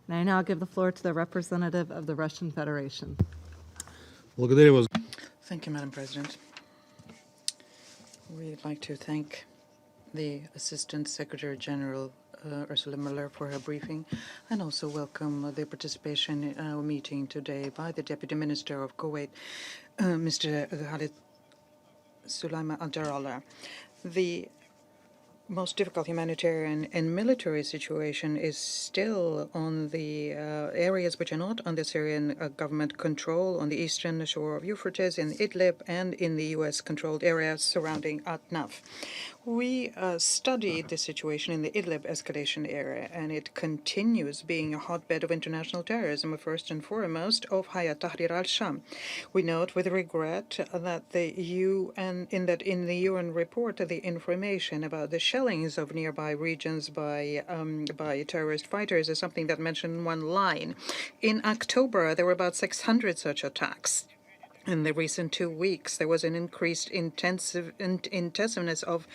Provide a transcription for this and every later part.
And I now give the floor to the representative of the Russian Federation. Thank you, Madam President. We'd like to thank the Assistant Secretary General Ursula Mueller for her briefing, and also welcome the participation in our meeting today by the Deputy Minister of Kuwait, Mr. Khalid Sulaiman Al-Jarrallah. The most difficult humanitarian and military situation is still on the areas which are not under Syrian government control on the eastern shore of Euphrates, in Idlib, and in the U.S.-controlled areas surrounding Atnaf. We studied the situation in the Idlib escalation area, and it continues being a hotbed of international terrorism, first and foremost of Hayat Tahrir al-Sham. We note with regret that in the UN report, the information about the shellings of nearby regions by terrorist fighters is something that mentioned one line. In October, there were about 600 such attacks. In the recent 2 weeks, there was an increased intensiveness of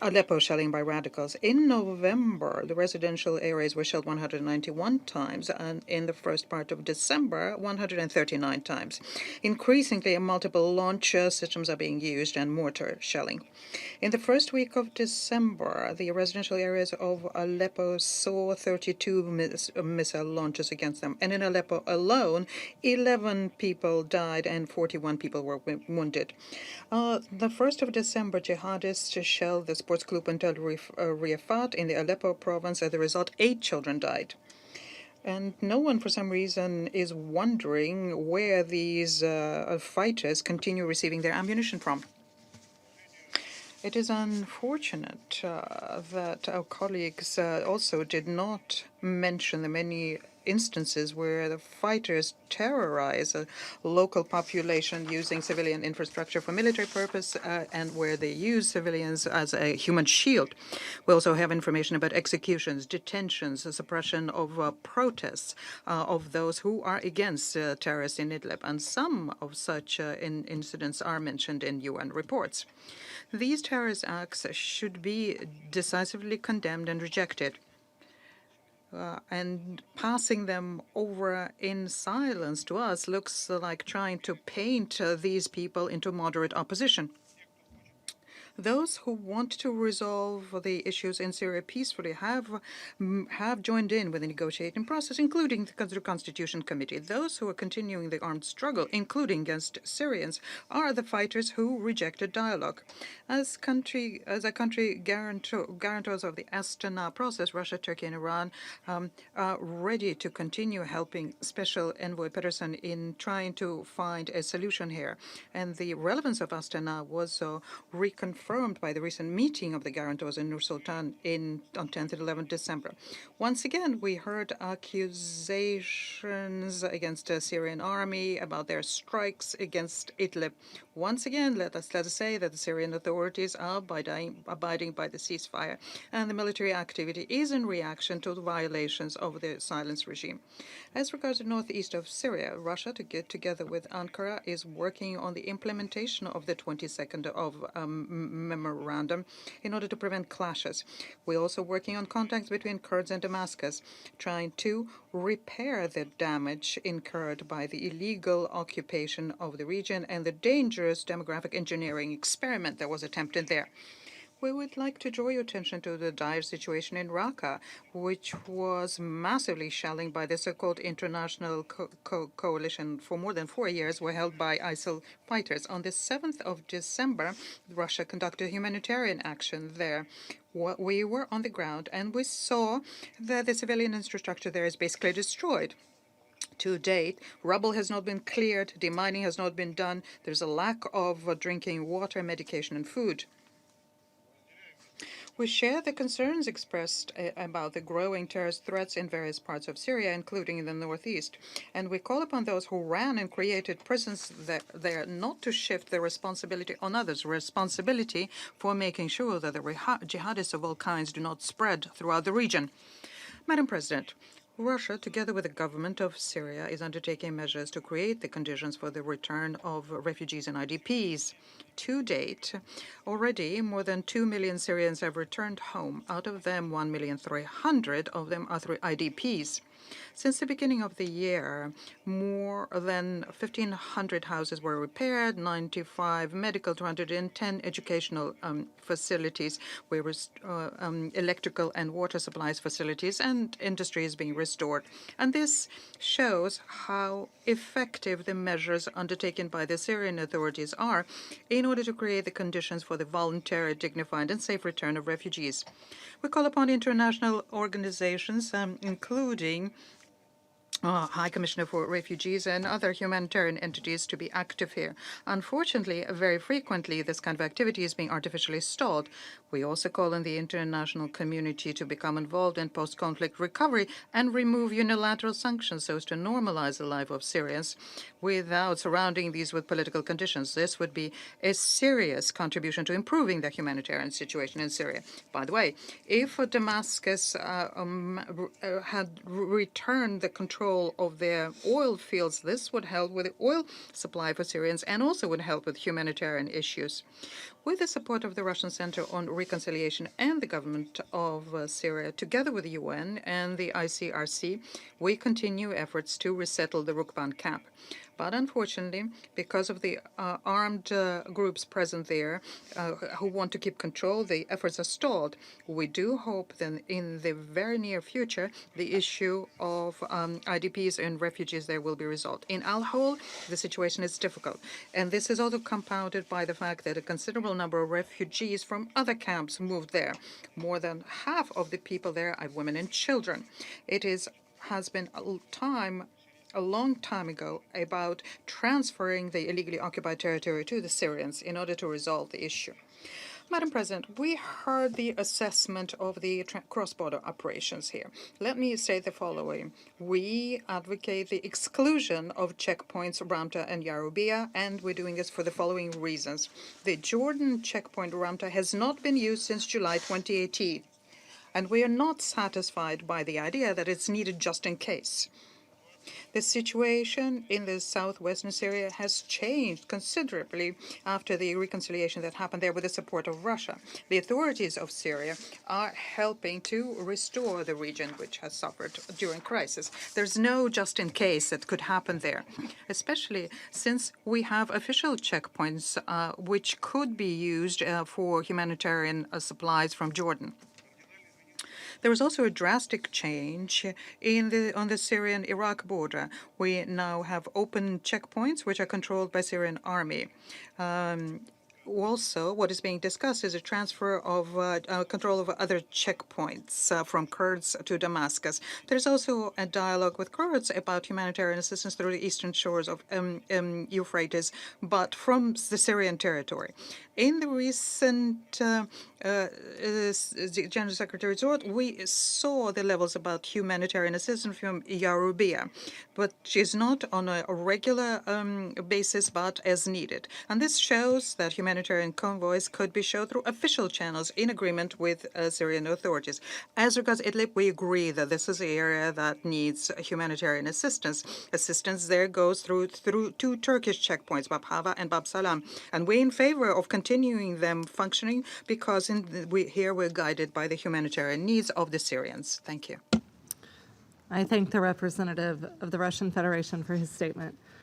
Aleppo shelling by radicals. In November, the residential areas were shelled 191 times, and in the first part of December, 139 times. Increasingly, multiple launch systems are being used and mortar shelling. In the first week of December, the residential areas of Aleppo saw 32 missile launches against them, and in Aleppo alone, 11 people died and 41 people were wounded. The 1st of December, jihadists shelled the sports club Tel Riafat in the Aleppo province. As a result, 8 children died. And no one, for some reason, is wondering where these fighters continue receiving their ammunition from. It is unfortunate that our colleagues also did not mention the many instances where the fighters terrorize a local population using civilian infrastructure for military purpose and where they use civilians as a human shield. We also have information about executions, detentions, the suppression of protests of those who are against terrorists in Idlib, and some of such incidents are mentioned in UN reports. These terrorist acts should be decisively condemned and rejected. And passing them over in silence to us looks like trying to paint these people into moderate opposition. Those who want to resolve the issues in Syria peacefully have joined in with the negotiating process, including the Constitution Committee. Those who are continuing the armed struggle, including against Syrians, are the fighters who rejected dialogue. As a country guarantors of the Astana process, Russia, Turkey, and Iran are ready to continue helping Special Envoy Pedersen in trying to find a solution here. And the relevance of Astana was reconfirmed by the recent meeting of the guarantors in Nur Sultan on 10th and 11th December. Once again, we heard accusations against the Syrian army about their strikes against Idlib. Once again, let us say that the Syrian authorities are abiding by the ceasefire, and the military activity is in reaction to the violations of the silence regime. As regards the northeast of Syria, Russia, together with Ankara, is working on the implementation of the 22nd of memorandum in order to prevent clashes. We're also working on contacts between Kurds and Damascus, trying to repair the damage incurred by the illegal occupation of the region and the dangerous demographic engineering experiment that was attempted there. We would like to draw your attention to the dire situation in Raqqa, which was massively shelling by the so-called international coalition for more than 4 years were held by ISIL fighters. On the 7th of December, Russia conducted humanitarian action there. We were on the ground and we saw that the civilian infrastructure there is basically destroyed. To date, rubble has not been cleared, demining has not been done, there's a lack of drinking water, medication, and food. We share the concerns expressed about the growing terrorist threats in various parts of Syria, including in the northeast, and we call upon those who ran and created prisons there not to shift the responsibility on others, responsibility for making sure that the jihadists of all kinds do not spread throughout the region. Madam President, Russia, together with the government of Syria, is undertaking measures to create the conditions for the return of refugees and IDPs. To date, already more than 2 million Syrians have returned home. Out of them, 1,300,000 of them are IDPs. Since the beginning of the year, more than 1,500 houses were repaired, 95 medical, 210 educational facilities, where electrical and water supplies facilities and industry is being restored. And this shows how effective the measures undertaken by the Syrian authorities are in order to create the conditions for the voluntary, dignified, and safe return of refugees. We call upon international organizations, including High Commissioner for Refugees and other humanitarian entities, to be active here. Unfortunately, very frequently, this kind of activity is being artificially stalled. We also call on the international community to become involved in post-conflict recovery and remove unilateral sanctions so as to normalize the life of Syrians without surrounding these with political conditions. This would be a serious contribution to improving the humanitarian situation in Syria. By the way, if Damascus had returned the control of their oil fields, this would help with the oil supply for Syrians and also would help with humanitarian issues. With the support of the Russian Center on Reconciliation and the government of Syria, together with the UN and the ICRC, we continue efforts to resettle the Rukban camp. But unfortunately, because of the armed groups present there who want to keep control, the efforts are stalled. We do hope that in the very near future, the issue of IDPs and refugees there will be resolved. In Al-Hol, the situation is difficult. And this is also compounded by the fact that a considerable number of refugees from other camps moved there. More than half of the people there are women and children. It has been a long time ago about transferring the illegally occupied territory to the Syrians in order to resolve the issue. Madam President, we heard the assessment of the cross-border operations here. Let me say the following. We advocate the exclusion of checkpoints Ramta and Yarubia, and we're doing this for the following reasons. The Jordan checkpoint Ramta has not been used since July 2018, and we are not satisfied by the idea that it's needed just in case. The situation in the southwestern Syria has changed considerably after the reconciliation that happened there with the support of Russia. The authorities of Syria are helping to restore the region, which has suffered during crisis. There's no just in case that could happen there, especially since we have official checkpoints which could be used for humanitarian supplies from Jordan. There was also a drastic change on the Syrian-Iraq border. We now have open checkpoints which are controlled by Syrian army. Also, what is being discussed is a transfer of control of other checkpoints from Kurds to Damascus. There's also a dialogue with Kurds about humanitarian assistance through the eastern shores of Euphrates, but from the Syrian territory. In the recent General Secretary's report, we saw the levels about humanitarian assistance from Yarubia, but she's not on a regular basis, but as needed. And this shows that humanitarian convoys could be shown through official channels in agreement with Syrian authorities. As regards Idlib, we agree that this is the area that needs humanitarian assistance. Assistance there goes through two Turkish checkpoints, Bab Hava and Bab Salam. And we're in favor of continuing them functioning because here we're guided by the humanitarian needs of the Syrians. Thank you. I thank the representative of the Russian Federation for his statement.